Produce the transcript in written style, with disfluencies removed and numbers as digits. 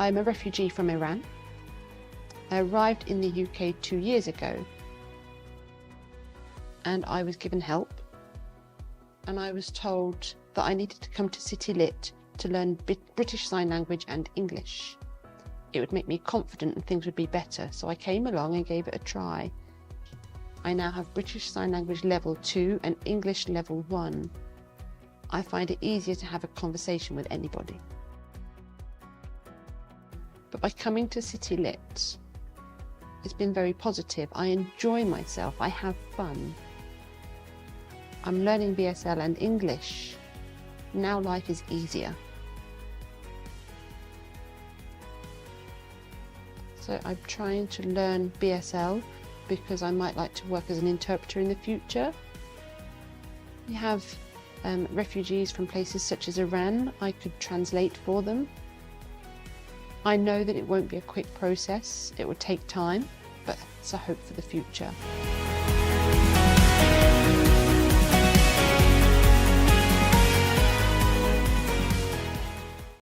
I'm a refugee from Iran. I arrived in the UK 2 years ago and I was given help, and I was told that I needed to come to City Lit to learn British Sign Language and English. It would make me confident and things would be better, so I came along and gave it a try. I now have British Sign Language Level 2 and English Level 1. I find it easier to have a conversation with anybody. But by coming to City Lit, it's been very positive. I enjoy myself, I have fun. I'm learning BSL and English. Now life is easier. So I'm trying to learn BSL because I might like to work as an interpreter in the future. We have refugees from places such as Iran. I could translate for them. I know that it won't be a quick process. It will take time, but it's a hope for the future.